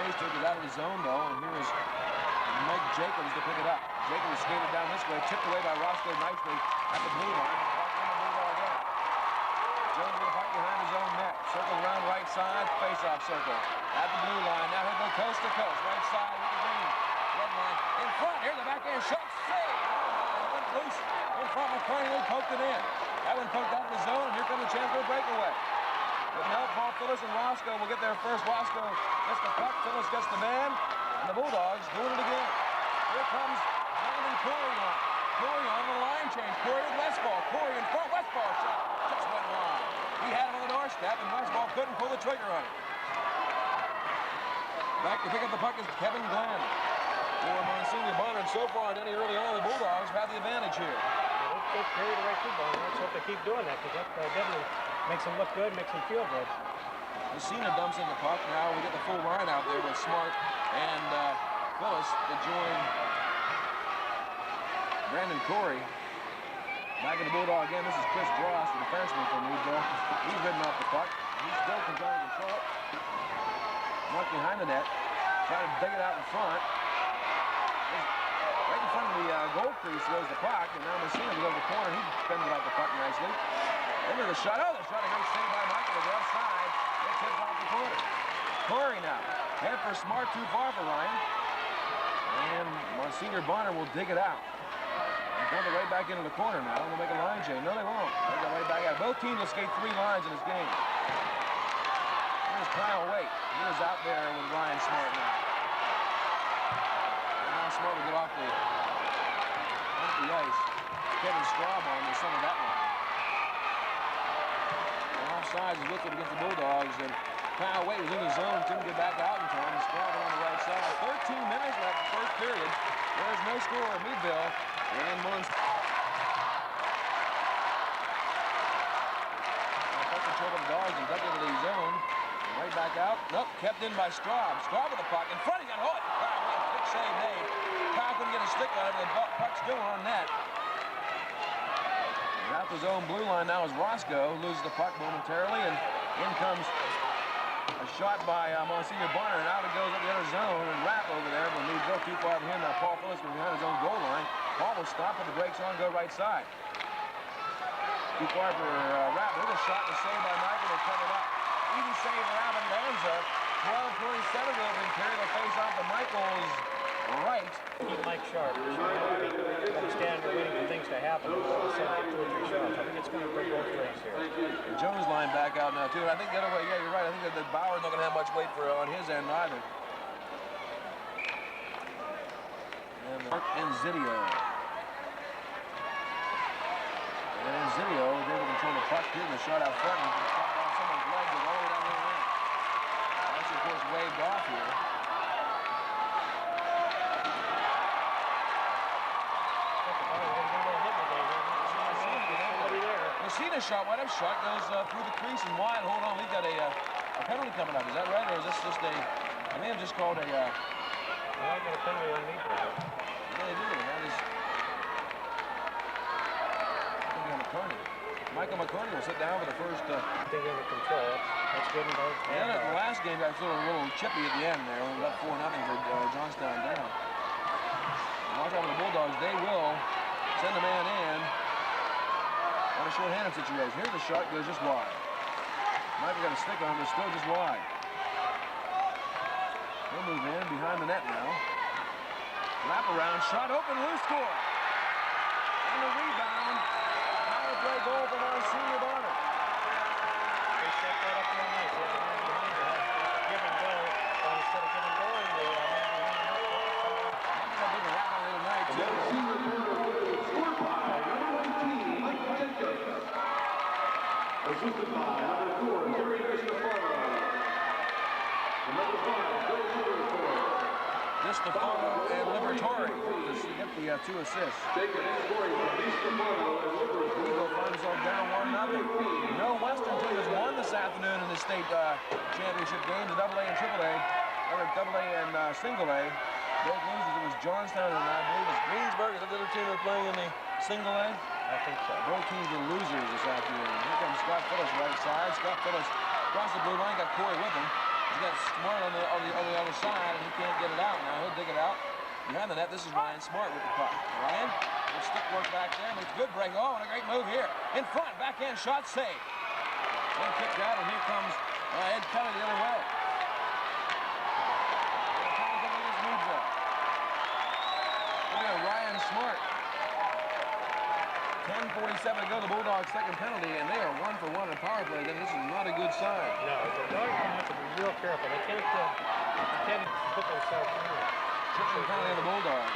chase took it out of the zone, though, and here is Mike Jacobs to pick it up. Jacobs skated down this way, tipped away by Roscoe nicely at the blue line. Jones with the puck behind his own net. Circle around right side, face-off circle. At the blue line, now he'll go coast to coast. Right side with the green. Red line in front. Here's the backhand shot. Save! Oh, went loose in front. McCarney poked it in. That one poked out of the zone, and here comes a chance for a breakaway. With help, Paul Phillips and Roscoe will get there first. Roscoe gets the puck. Phillips gets the man. And the Bulldogs doing it again. Here comes Brandon Corey on. Corey on the line change. Corey with Westfall. Corey in front. Westfall shot. Just went wide. He had him on the doorstep, and Westfall couldn't pull the trigger on it. Back to pick up the puck is Kevin Glenn. For Monsignor Bonner, and so far, Denny, early on, the Bulldogs have the advantage here. They've carried the right to Bonner. Let's hope they keep doing that, because that definitely makes them look good, makes them feel good. Messina dumps in the puck. Now we get the full line out there with Smart and Phillips to join Brandon Corey. Back in the Bulldog again. This is Chris Gross, the defenseman from Meadville. He's ridden off the puck. He's still controlling control it. Mark behind the net. Trying to dig it out in front. Right in front of the goal crease goes the puck, and now Messina goes over the corner. He spins it off the puck nicely. Into the shot. Oh, the shot. A great save by Michael to the left side. It tips off the corner. Corey now. Head for Smart, too far for Ryan. And Monsignor Bonner will dig it out. And dump it right back into the corner now. They'll make a line change. No, they won't. They'll go right back out. Both teams will skate 3 lines in this game. Here's Kyle Waite. He is out there with Ryan Smart now. And now Smart will get off the ice. Kevin Strawbon with some of that line. Offsides is looking against the Bulldogs, and Kyle Waite was in the zone, couldn't get back out in time. Strawbon on the right side. 13 minutes left the first period. There's no score in Meadville. And control of the Dogs and ducked into the zone. Right back out. Nope, kept in by Straub. Straub with the puck. In front, he got hit. Big save made. Kyle couldn't get a stick on it, and the puck's still on net. And out the zone blue line now is Roscoe. Loses the puck momentarily, and in comes a shot by Monsignor Bonner, and out it goes up the other zone, and Rapp over there, but Meadville too far for him. Now Paul Phillips from behind his own goal line. Paul will stop with the brakes on, go right side. Too far for Rapp. There's a shot and a save by Michael to cover it up. Easy save for Avendanza. 12:27 opening period. They'll face off to Michael's right. Keep Mike sharp. Don't stand there waiting for things to happen. Instead get 2 or 3 shots. I think it's going to break both ways here. And Jones line back out now too. And I think the other way, yeah, you're right. I think that Bauer's not going to have much weight for on his end either. And Mark Enzidio. And Enzidio was able to control the puck here. The shot out front and shot off someone's leg and all the way down the line. That's of course waved off here. Messina shot, wide up shot, goes through the crease and wide. Hold on, we've got a penalty coming up. Is that right, or is this just a? I may have just called a. Well, I got a penalty on me. Yeah, they do. That is. McCarney. Michael McCarney will sit down for the first. Thing under control. That's good and bad. And the last game got a little chippy at the end there. We got 4-0 for Johnstown down. Watch out for the Bulldogs. They will send a man in. On a short-handed situation. Here's the shot, goes just wide. Michael got a stick on, but still just wide. He'll move in behind the net now. Wrap around, shot open, loose score. And the rebound. Power play goal from our senior Bonner. They set that up real nice. They had the man behind you. Give and go. But instead of giving going, they had man behind you. Maybe they'll do the wrap on the other night, too. Assisted by number 4, Terry Cristofaro. And number 5, Bill Liberatore. Cristofaro and Liberatore to get the 2 assists. Jacob scoring from Cristofaro and Liberatore. Eagle finds himself down 1-0. No Western team has won this afternoon in the state championship games, the AA and AAA, or AA and single A. Both losers, it was Johnstown and I believe it's Greensburg. Is that the other team they're playing in the single A? I think so. Both teams are losers this afternoon. Here comes Scott Phillips right side. Scott Phillips across the blue line, got Corey with him. He's got Smart on the other side, and he can't get it out now. He'll dig it out. Behind the net, this is Ryan Smart with the puck. Ryan, little stick work back there, makes a good break. Oh, and a great move here. In front, backhand shot, save. Then kicked out, and here comes Ed Kelly the other way. Meadville. Look at Ryan Smart. 10:47 to go. The Bulldogs' second penalty, and they are 1 for 1 in power play. Then this is not a good sign. No, the Dogs have to be real careful. They can't put themselves through. Tripping penalty on the Bulldogs.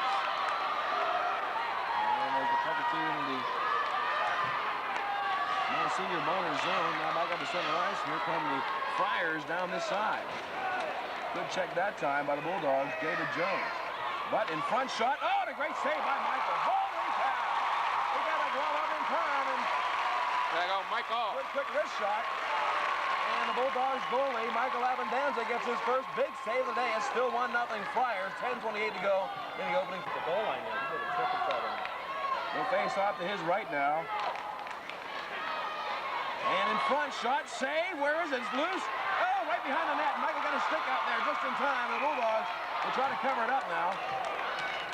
And there's the puck two in the Senior Bonner zone. Now back up to center ice. Here come the Friars down this side. Good check that time by the Bulldogs. David Jones. But in front shot. Oh, and a great save by Michael. Holy cow! He got a glove up in time. And there you go, Michael. Good quick wrist shot. And the Bulldogs goalie, Michael Abendanza, gets his first big save of the day. It's still 1-0 Friars. 10:28 to go in the opening. The goal line there. He did a triple shot in. They'll face off to his right now. And in front, shot, save. Where is it? It's loose. Oh, right behind the net. Michael got a stick out there just in time. The Bulldogs will try to cover it up now.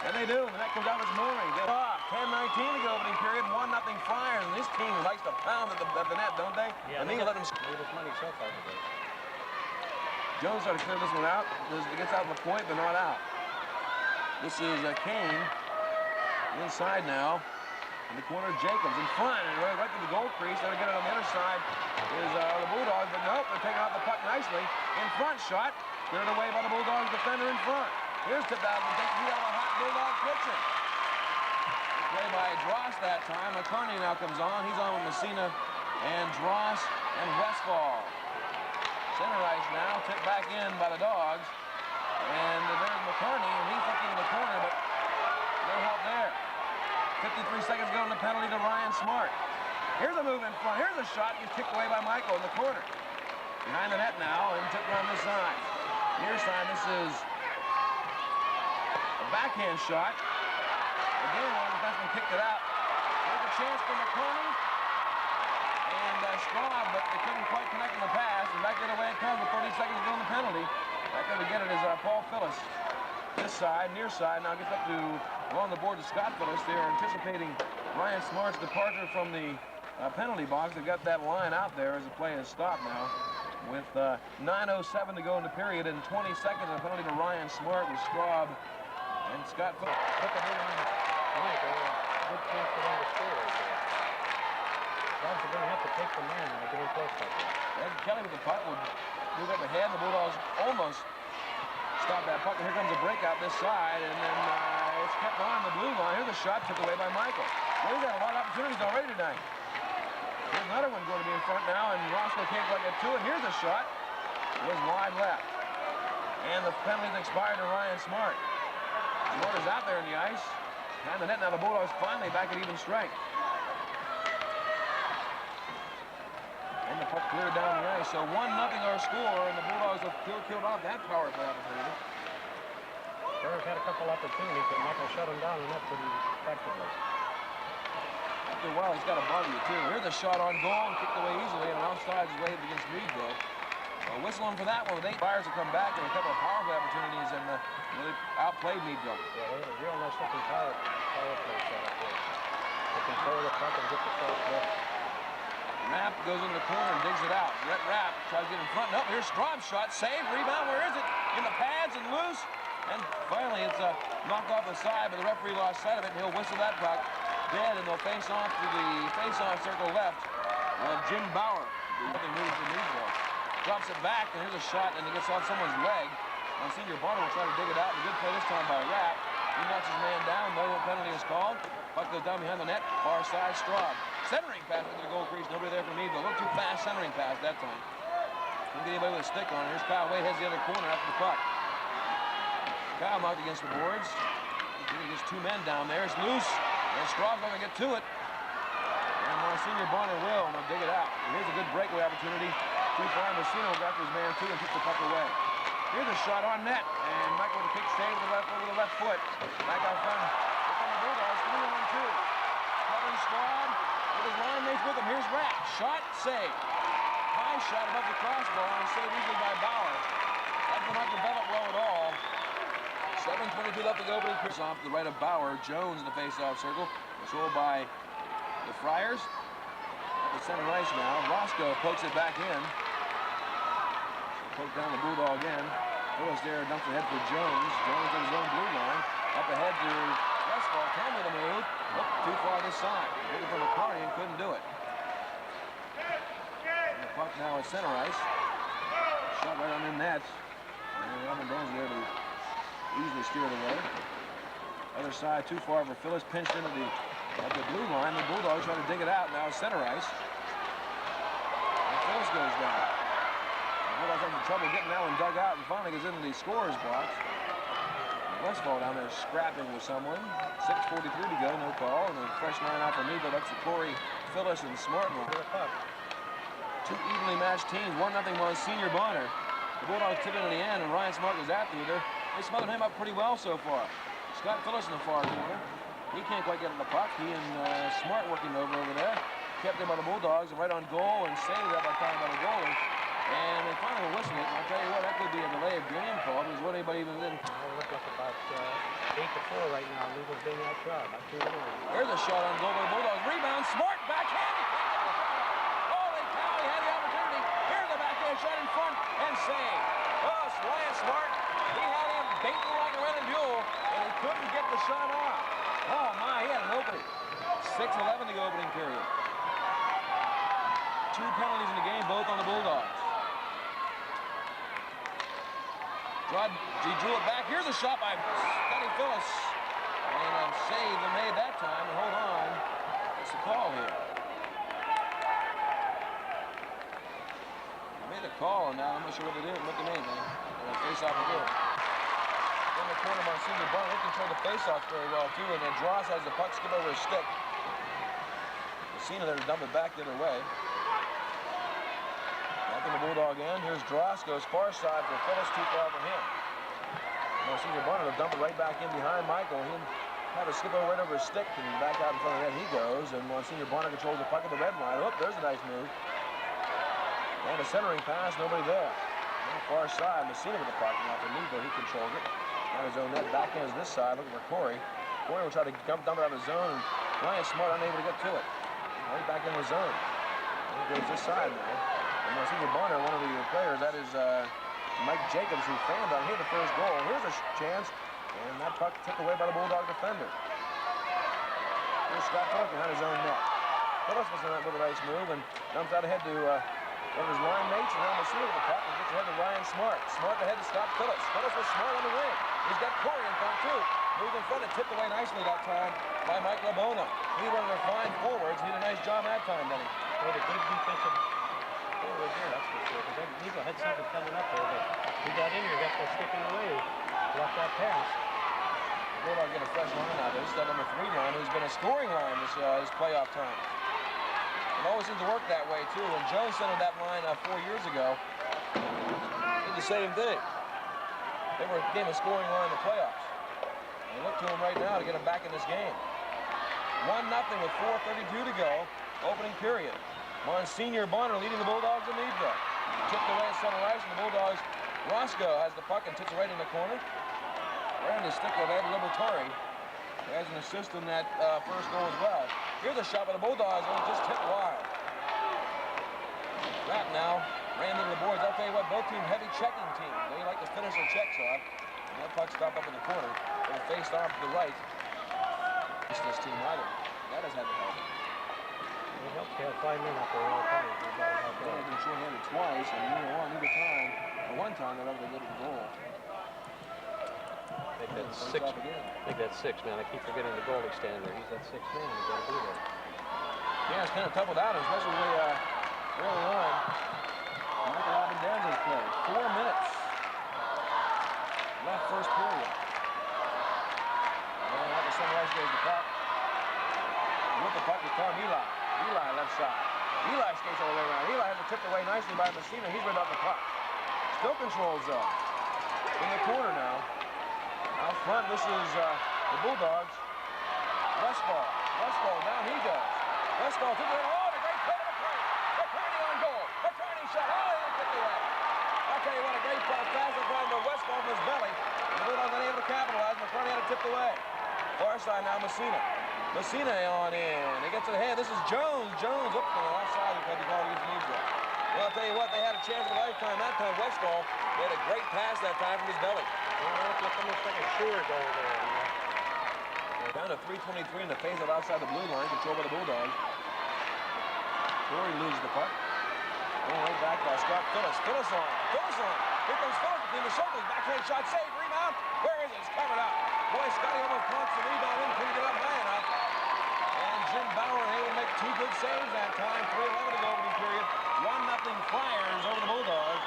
And they do. And the net comes out this morning. 10:19 to go opening period. 1-0 Friars. And this team likes to pound at the net, don't they? Yeah, and they let them made his money so far today. Jones trying to clear this one out. It gets out of the point, but not out. This is Kane. Inside now. In the corner, Jacobs in front, and right to the goal crease. They'll get it on the other side. Is the Bulldogs, but nope, they're taking out the puck nicely. In front shot, cleared away by the Bulldogs defender in front. Here's tipped out, and takes it out of a hot Bulldog pitcher. Play by Dross that time. McCarney now comes on. He's on with Messina and Dross and Westfall. Center ice now, tipped back in by the Dogs. And there's McCarney, and he's looking in the corner, but no help there. 53 seconds to go in the penalty to Ryan Smart. Here's a move in front. Here's a shot. He's kicked away by Michael in the corner. Behind the net now and tipped around this side. Near side, this is a backhand shot. Again, one of the defensemen kicked it out. Here's a chance for McCarney and Straub, but they couldn't quite connect in the pass. And back the other way it comes with 30 seconds to go in the penalty. Back there to get it is Paul Phillips. This side, near side, now gets up to along the board to Scott Phillips. They're anticipating Ryan Smart's departure from the penalty box. They've got that line out there as the play has stopped now. With 9:07 to go in the period and 20 seconds of the penalty to Ryan Smart with Straub and Scott Phillips. Put the hit on Mike. Good chance for them to score right there. Dogs are going to have to take the man when they get in close like that. Ed Kelly with the puck will move up ahead. The Bulldogs almost stop that puck, and here comes a breakout this side, and then it's kept on the blue line. Here's a shot took away by Michael. Well, he's had a lot of opportunities already tonight. Here's another one going to be in front now, and Roscoe can't quite get to it. Here's a shot. It was wide left. And the penalty's expired to Ryan Smart. Smart is out there in the ice. Behind the net now, the Bulldogs finally back at even strength. And the puck cleared down the ice. So 1-0 our score, and the Bulldogs have killed off that power play opportunity. Bears had a couple opportunities, but Michael shut them down and that pretty effectively. After a while, he's got to bother you, too. Here's a shot on goal and kicked away easily, and an outside is waved against Meadville. Whistling for that one with 8 Fires to come back and a couple of power play opportunities, and really outplayed Meadville. Yeah, they had a real nice looking power play set up there. They control the puck and get the shot left. Rapp goes into the corner and digs it out. Brett Rapp tries to get in front. Nope, here's Straub's shot. Save, rebound. Where is it? In the pads and loose. And finally, it's knocked off the side, but the referee lost sight of it, and he'll whistle that puck dead, and they'll face off to the face-off circle left. Jim Bauer, the move to Meadville, drops it back, and here's a shot, and it gets off someone's leg. Senior Bonner will try to dig it out, and a good play this time by Rapp. He knocks his man down. No penalty is called. Puck goes down behind the net. Far side, Straub. Centering pass into the goal crease. Nobody there for Meadville. A little too fast centering pass that time. Couldn't get anybody with a stick on it. Here's Kyle Wade, heads the other corner after the puck. Kyle knocked against the boards. He gets 2 men down there. It's loose. And Straub's going to get to it. And Senior Bonner will. And they'll dig it out. And here's a good breakaway opportunity. Too far. Messino got his man too and took the puck away. Here's a shot on net. And Michael with a kick save over the left foot. Back out front. Here come the Bulldogs. 3-on-2. Kevin Straub with his line mates with him. Here's Rapp. Shot, save. High shot above the crossbar and saved easily by Bauer. That did not develop well at all. 7:22 left to go, but Chris off to the right of Bauer. Jones in the face-off circle. Controlled by the Friars. At the center ice now. Roscoe pokes it back in. Poke down the Bulldog again. Phillips there dumps ahead for Jones. Jones on his own blue line. Up ahead to Westfall. Can with a move. Oh, too far this side. Looking for McCarty and couldn't do it. And the puck now at center ice. Shot right on the net. And Robin Jones there to easily steer it away. Other side too far for Phillips. Pinched into the at the blue line. The Bulldogs trying to dig it out now. Center ice. And Phillips goes down. The Bulldogs having trouble getting that one dug out and finally goes into the scorer's box. Westfall down there scrapping with someone. 6:43 to go, no call. And a fresh line out for Meadville. That's the Corey, Phillips, and Smartin. Two evenly matched teams. 1-0 Monsignor Bonner. The Bulldogs tip it in the end, and Ryan Smart was after you there. They smothered him up pretty well so far. Scott Phillips in the far corner. He can't quite get in the puck. He and Smart working over there. Kept him by the Bulldogs and right on goal and saved that by time by the goalie. And they finally whistled it. And I'll tell you what, that could be a delay of game call because what anybody even did. It looks like about 8-4 right now. Meadville's doing that job. There's a shot on goal by the Bulldogs. Rebound, Smart, backhand. Holy cow, he had the opportunity. Here's the backhand shot in front and save. Oh, Ryan Smart, he had him baiting like a running mule, and he couldn't get the shot off. Oh my, he had an opening. 6:11 to go opening period. Two penalties in the game, both on the Bulldogs. He drew it back. Here's a shot by Scotty Phillips. And a save they made that time. And hold on. It's a call here. They made a call, and now I'm not sure what they did. What they made, man. And a face-off again. In the corner, Monsignor Bonner. They control the face-off very well, too. And then Dross has the puck skip over his stick. Messina there to dump it back the other way. Back in the Bulldog end. Here's Dross. Goes far side for Phillips. Too far for him. Monsignor Bonner will dump it right back in behind Michael. He'll have a skip over right over his stick and back out in front of the net he goes. And Monsignor Bonner controls the puck at the red line. Oh, there's a nice move. And a centering pass. Nobody there. On the far side, Messina with the puck. Now for Meadville, he controls it. Now his own net. Back ends this side. Looking for Corey. Corey will try to dump it out of his zone. And Ryan Smart unable to get to it. Right back in the zone. And he goes this side now. And Monsignor Bonner, one of the players, that is Mike Jacobs, who fanned on here the first goal. Here's a chance, and that puck tipped away by the Bulldog defender. Here's Scott Phillips behind his own net. Phillips was in that with a nice move and dumps out ahead to one of his line mates, and now Messina with the puck and gets ahead to Ryan Smart. Smart ahead to Scott Phillips. Phillips was Smart on the wing. He's got Corey in front too. Moved in front and tipped away nicely that time by Mike Labona. He one of their fine forwards. He did a nice job that time, Benny. Well, the good defensive forward there, that's for sure. Because Meadville had something coming up there, but he got in here, got that sticking away, left that pass. Bulldog get a fresh line out there. This is that number 3 line, who's been a scoring line this playoff time. It always seems to work that way too. When Joe centered that line 4 years ago, he did the same thing. They were a game of scoring line in the playoffs. And look to him right now to get him back in this game. 1-0 with 4:32 to go, opening period. Monsignor Bonner leading the Bulldogs in Meadville. Tipped away at center ice, and the Bulldogs, Roscoe has the puck and tips it right in the corner. Right on the stick of Ed Liberatore. Has an assist in that first goal as well. Here's a shot by the Bulldogs, and just tipped wide. That now ran into the boards. I'll tell you what, both teams heavy checking teams. They like to finish their checks off. And that puck stopped up in the corner. It faced off to the right. It's this team either. That has had to help. It helped to have 5 men up there all the time. They've been short-handed twice, and neither time, or one time, they're able to get a goal. I think that's six, man. I keep forgetting the goalie standing there. He's that 6th man. He's got to be there. Yeah, it's kind of doubled out, especially early on. Michael Abendanza's play. 4 minutes left first period. And out the center ice goes the puck. With the puck is Tom Eli. Eli left side. Eli skates all the way around. Eli has it tipped away nicely by Messina. He's right off the puck. Still controls though. In the corner now. Out front, this is the Bulldogs. Westfall. Westfall, down he goes. Westfall took it. Oh, the great play to McCarty. McCarty on goal. McCarty side tipped away. Far side now, Messina. Messina on in. He gets it ahead. This is Jones. Jones up on the offside because he called against Meadville. Well, I'll tell you what, they had a chance of a lifetime that time. Westfall made a great pass that time from his belly. Well, it's almost like a sure goal there. Down to 3:23 in the face of outside the blue line, controlled by the Bulldogs. Corey loses the puck. Going right back by Scott Phillips. Phillips on. Phillips on. Here comes Phillips between the circles. Backhand shot, save, rebound. Where is it? It's covered up. Boy, Scotty almost caught the rebound in, couldn't get up high enough. And Jim Bauer able to make 2 good saves that time. 3:11 to go over the period. 1-0 Flyers over the Bulldogs.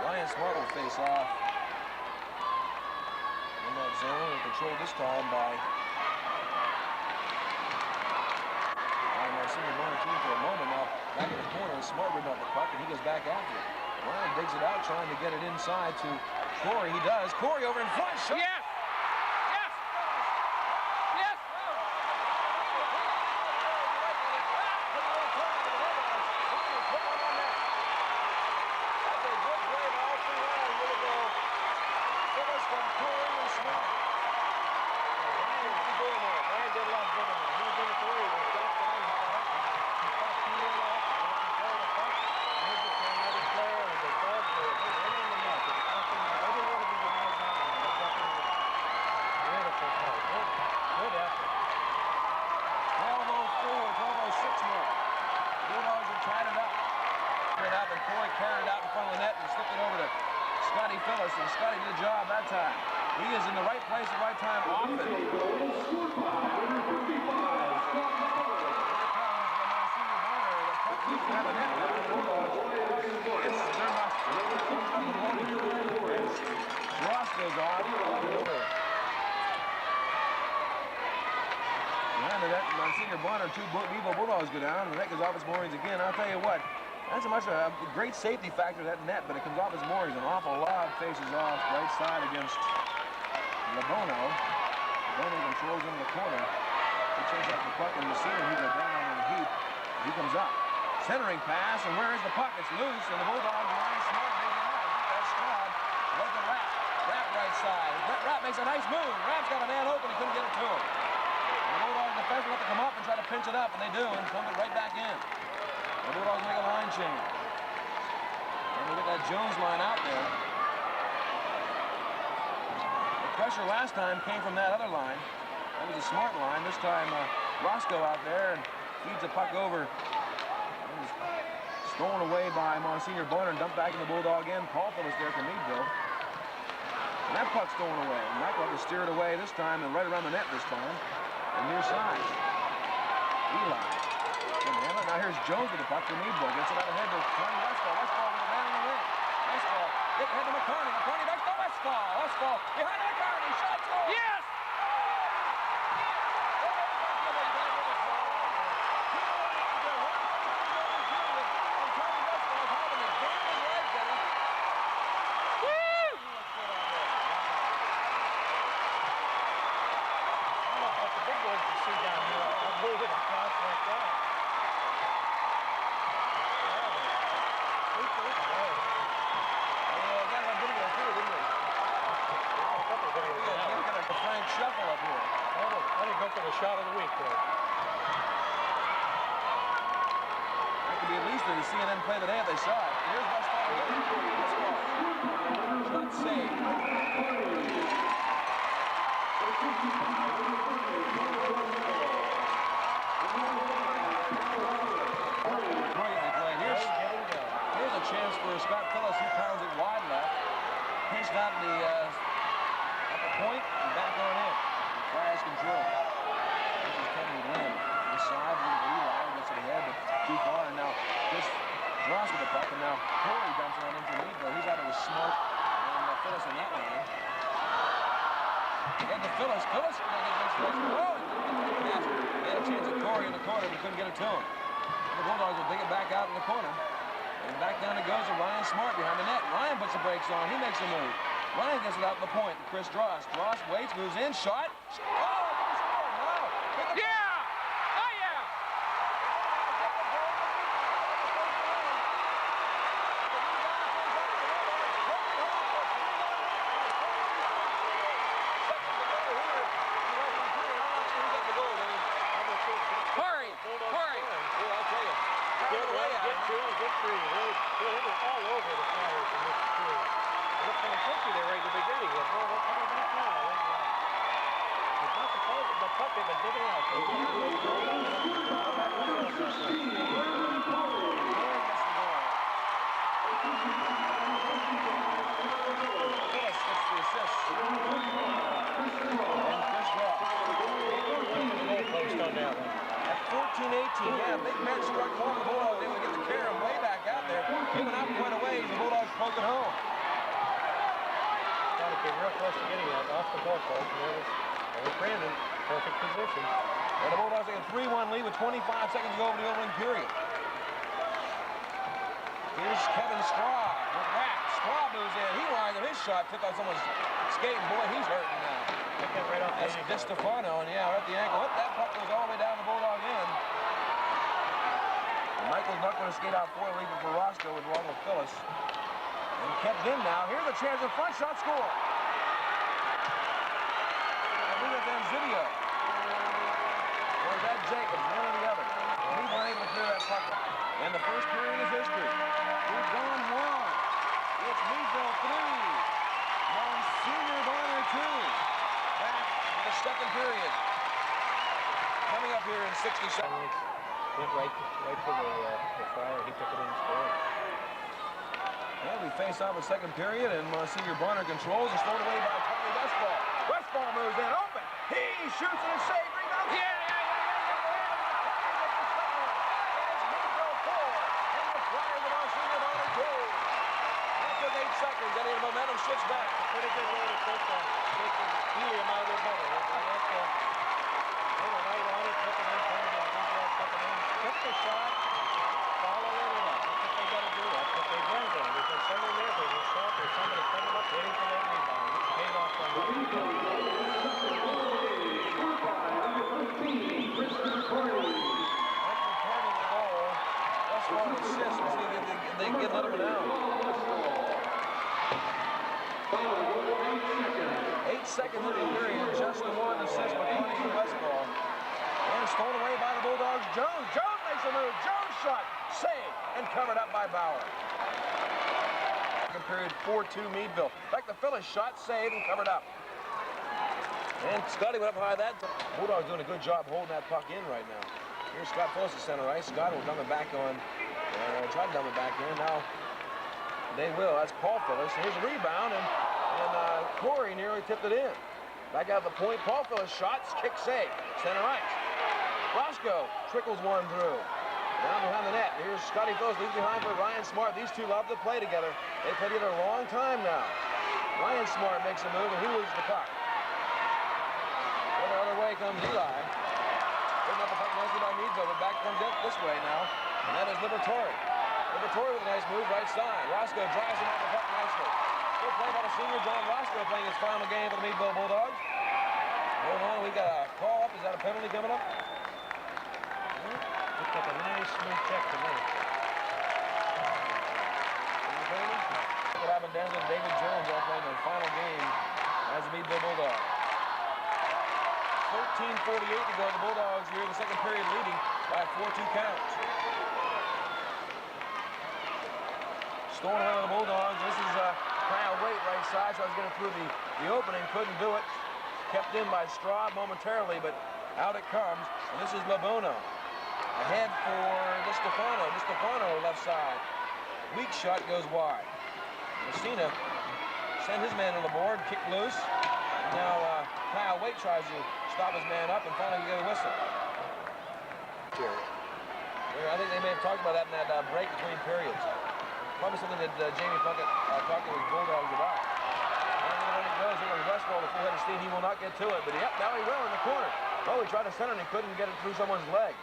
Ryan Smart will face off in that zone and controlled this time by Marcin Bonatini for a moment. Now back in the corner, Smart ripped off the puck and he goes back after it. Ryan digs it out, trying to get it inside to Corey. He does. Corey over in front. Shot. Yes! Yes! Yes! That's a good play by all 3 rounds. Here we go. Phillips from Corey and Smart. Ryan did a lot better. He was in the 3. He got down. He caught 2 men off. He controlled the puck. Moved it to another player, and the Dogs were right on the net. Every one of these guys out there, they got them beautiful play. Good effort. 12:04, 12:06 more. Bulldogs have tied it up. It up, and Corey carried it out in front of the net and slipped it over to Scotty Phillips, and Scotty did the job that time. He is in the right place at the right time often. Scored by number 55, Scott Phillips. Ross goes off. Behind the net, Monsignor Bonner, 2 Meadville Bulldogs go down, and the net goes off its moorings again. I'll tell you what, that's a much a great safety factor, that net, but it comes off its moorings. An awful lot faces off right side against Labono. Labono controls in the corner. He checks out the puck, and you see him, he goes down on the heap. He comes up. Centering pass, and where is the puck? It's loose, and the Bulldogs Ryan Smart makes it out. That squad led the Rapp. Rapp right side. Rapp makes a nice move. Rapp's got a man open, he couldn't get it to him. The Bulldogs defense will have to come up and try to pinch it up, and they do, and dump it right back in. The Bulldogs make a line change. And we get that Jones line out there. The pressure last time came from that other line. That was a Smart line. This time, Roscoe out there and feeds the puck over. Stolen away by Monsignor Bonner and dumped back in the Bulldog end. Paul Phillips there for Meadville. And that puck's stolen away. And Michael had to steer it away this time and right around the net this time. And near side. Eli. Now here's Jones with the puck for Meadville. Gets it out ahead to Tony Westfall. Westfall with a man in the wing. Westfall. Get ahead to McCarney. McCarney back to Westfall. Westfall behind McCarney. Shot through. Yes! Shot of the week there. That could be at least the CNN play of the day if they saw it. Here's Westfall. Shot saved. Brilliantly played. Here's a chance for Scott Phillips, who pounds it wide left. Pinched out the upper point and back on in. Flyers control. Side with Eli, gets it ahead, but too far, and now Chris draws with the puck, and now Corey dumps it on into Meadville. He's out of his Smart and Phillips on that line. And to Phillips. Phillips, oh, he had a chance at Corey in the corner, but couldn't get it to him. And the Bulldogs will dig it back out in the corner. And back down it goes to Ryan Smart behind the net. Ryan puts the brakes on. He makes a move. Ryan gets it out to the point. Chris Dross. Dross waits, moves in, shot. Oh! that puck, they've been digging out. Post on that one. At 14-18, yeah, big man struck home. The Bulldogs able to get the carry way back out there. He went out quite a ways. The Bulldogs poke it home. Got to be real close to getting that off the goalpost. There was Brandon. Perfect position. And the Bulldogs take a 3-1 lead with 25 seconds to go over the opening period. Here's Kevin Straw with Rack. Straw moves in. He lines up his shot. Took out someone's skating. Boy, he's hurting now. Right off That's DiStefano, and yeah, right at the ankle. That puck goes all the way down the Bulldog end. And Michael's not going to skate out for it, leaving for Roscoe with along with Phyllis. And kept in now. Here's a chance in front. Shot score. I believe that's Anzibio. Or is that Jacobs? One or the other. And he wasn't able to clear that puck. And the first period is history. We've gone 1. It's Meadville 3. Monsignor Bonner 2. Back to the second period. Coming up here in 60 seconds. Went right for the Friar. He took it in and scored. Well, we face off a second period, and Monsignor Bonner controls. It's thrown away by Tommy Westfall. Westfall moves in, open. He shoots and it's saved. Rebound. Yeah. It's Meadville 4, and the Friars of Monsignor Bonner 2. That took 8 seconds, and the momentum shifts back. A pretty good way to take helium out of their bubble. They were right on it, took it in, took the shot, follow it up. That's what they got to do. That's what they've been doing. If there's someone there, there's a shot, there's somebody coming up waiting for that rebound. It's paid off on that. Returning the goal. That's one assist. Let's see if they can get another one out. 8 seconds in the period, just the one assist by Connie Westball. And stolen away by the Bulldogs. Jones makes a move. Jones shot, saved, and covered up by Bauer. Second period, 4-2 Meadville. Back to Phyllis, shot, saved, and covered up. And Scotty went up high that. Bulldogs doing a good job holding that puck in right now. Here's Scott Phyllis at center ice. Scott will dump it back on. Try to dump it back in. Now they will. That's Paul Phyllis. Here's a rebound, and Corey nearly tipped it in. Back out the point. Paul Phyllis shots, kick save. Center ice. Roscoe trickles one through. Down behind the net. Here's Scotty Phyllis leaves behind for Ryan Smart. These two love to play together. They played together a long time now. Ryan Smart makes a move, and he loses the puck. The other way comes Eli. Putting up the puck nicely by Meadville, but back comes it this way now. And that is Liberatore. Liberatore with a nice move right side. Roscoe drives him off the puck nicely. Good play by the senior John Roscoe playing his final game for the Meadville Bulldogs. Hold on, we got a call up. Is that a penalty coming up? Looks like a nice smooth check to me. Robin Denzel and David Jones all playing their final game as the Meadville Bulldogs. 13:48 to go. The Bulldogs here in the second period leading by a 4-2 count. Stolen out of the Bulldogs. This is Kyle Waite right side, so I was getting through the opening. Couldn't do it. Kept in by Straw momentarily, but out it comes. And this is Labono. Ahead for DiStefano. DiStefano left side. Weak shot goes wide. Messina sent his man on the board, kicked loose. Now Kyle Waite tries to stop his man up and finally get a whistle. I think they may have talked about that in that break between periods. Probably something that Jamie Puckett talked to his Bulldogs about. And when it goes, here comes Westfall, the full head of steam. He will not get to it, but yep, now he will in the corner. Oh, he tried to center and he couldn't get it through someone's leg.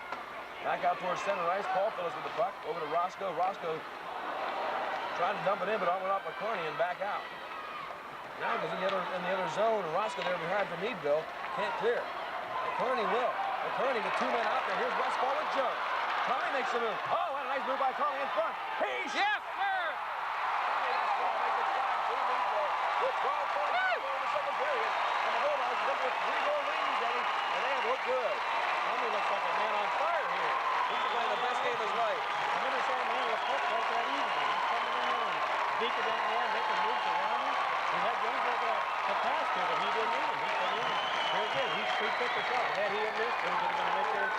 Back out towards center ice. Paul Phillips with the puck over to Roscoe. Roscoe trying to dump it in, but all went off McCarney and back out. Now goes in the other zone, and Roscoe there behind for Meadville can't clear. McCarney will. McCarney with 2 men out there. Here's Westfall with Jones. Tommy makes a move. Oh, what a nice move by Tommy in front. He's yes, sir. Tommy Westfall makes it 5-2 Meadville with 12:42 in the second period, and the Bulldogs up with 3-goal lead, Eddie, and they have looked good. Tommy looks like a man on fire here. He's playing the best game of his life. I never saw him handle a puck like that either. He's coming in there and deep it down there, making moves around him. He had Jones like a pass to him, but he didn't need him. He came in very good. He's he took the shot. Had he missed, he was going to make there,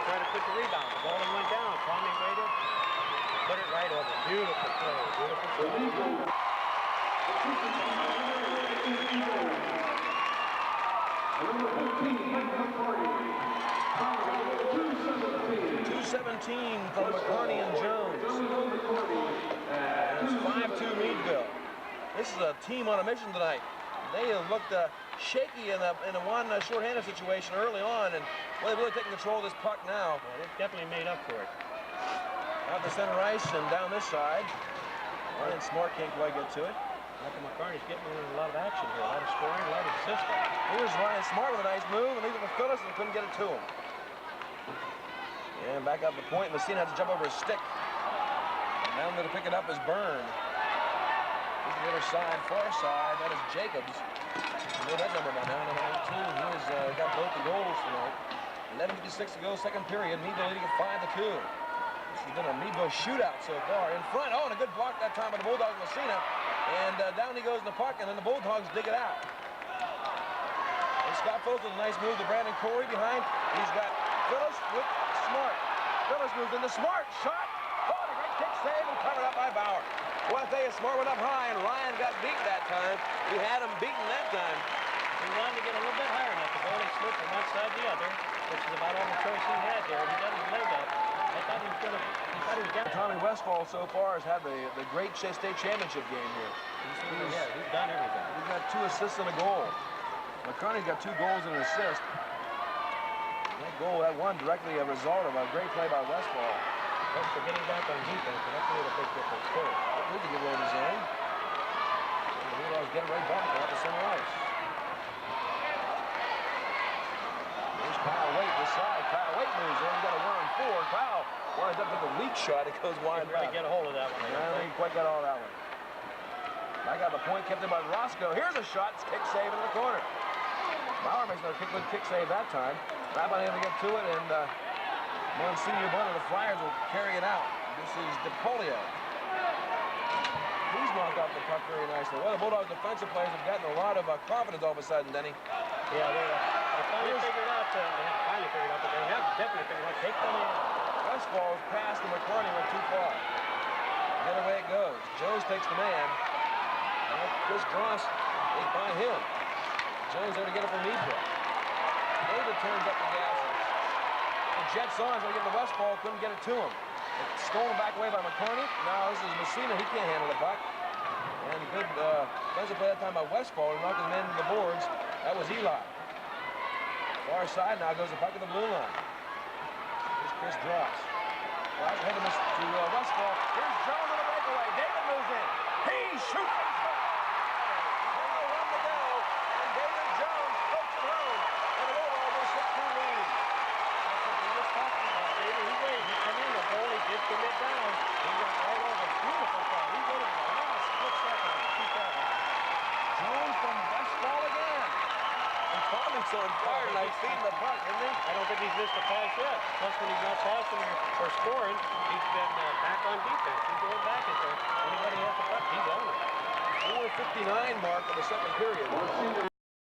try to put the rebound. The ball went down. Tommy waited, put it right over. Beautiful play, beautiful play. 217 from McCarney and Jones. And it's 5-2 Meadville. This is a team on a mission tonight. They have looked shaky in a one short-handed situation early on, and well, they've really taken control of this puck now. Yeah, they've definitely made up for it. Out the center ice and down this side. Ryan Smart can't quite get to it. Michael McCartney's getting a lot of action here, a lot of scoring, a lot of assisting. Here's Ryan Smart with a nice move, and leaves it for Phyllis, and couldn't get it to him. And back up the point, Messina has to jump over his stick. And now to pick it up is Byrne. Here's the other side, far side, that is Jacobs. You know that number by now, number 18. He has got both the goals tonight. 11:56 to go, second period. Meadville leading at 5-2. This has been a Meadville shootout so far. In front, oh, and a good block that time by the Bulldogs, Messina. And down he goes in the puck, and then the Bulldogs dig it out. And Scott Phillips with a nice move to Brandon Corey behind. He's got Phillips with Smart. Phillips moves into Smart. Shot. Oh, and a great kick save and covered up by Bauer. Well, I tell you, Smart went up high, and Ryan got beat that time. He had him beaten that time. He wanted to get a little bit higher, and the goalie slipped from one side to the other, which is about all the choice he had there. He got his leg up. I thought he was going to. Tommy Westfall so far has had the great state championship game here. He's done everything. He's got 2 assists and a goal. McCartney's got 2 goals and an assist. That goal, that one, directly a result of a great play by Westfall. Thanks for getting back on defense, and that's made a big difference too. Here's a good roll in the zone. And the Bulldogs get it right back out the center ice. There's Kyle Waite this side. Kyle Waite moves in. He's got a 1-on-4. Kyle winds up with a weak shot. It goes wide Really left. get a hold of that one. Yeah, I didn't quite get all that one. I got the point kept in by Roscoe. Here's a shot. It's kick save in the corner. Bauer makes another good kick save that time. Not able to get to it, and Monsignor Bunner, the Flyers, will carry it out. This is DePolio. He's knocked off the puck very nicely. Well, the Bulldogs defensive players have gotten a lot of confidence all of a sudden, Denny. Yeah, they finally figured out. They haven't finally figured out, but they have definitely figured out. Take them in. Westfall's pass to McCartney went too far. The other way it goes. Jones takes the man. Now Chris Dross is by him. Jones there to get it from Meadville. David turns up the gases. The Jets on, so he get the Westfall, couldn't get it to him. It's stolen back away by McCartney. Now this is Messina, he can't handle the puck. And good defensive play that time by Westfall, who knocked him into the boards. That was Eli. Far side now goes the puck at the blue line. Here's Chris Dross. Dross ahead of Westfall. Here's Jones on the breakaway. David moves in. He shoots. Commit down. He went right over. Beautiful shot. He went in the last split second to shoot that one. Jones from Westfall again. And Thomas on fire tonight, feeding the puck, isn't he? I don't think he's missed a pass yet. Plus, when he's not passing or scoring, he's been back on defense. He's going back at there. Anybody has the puck, he's on it. 4:59 mark of the second period.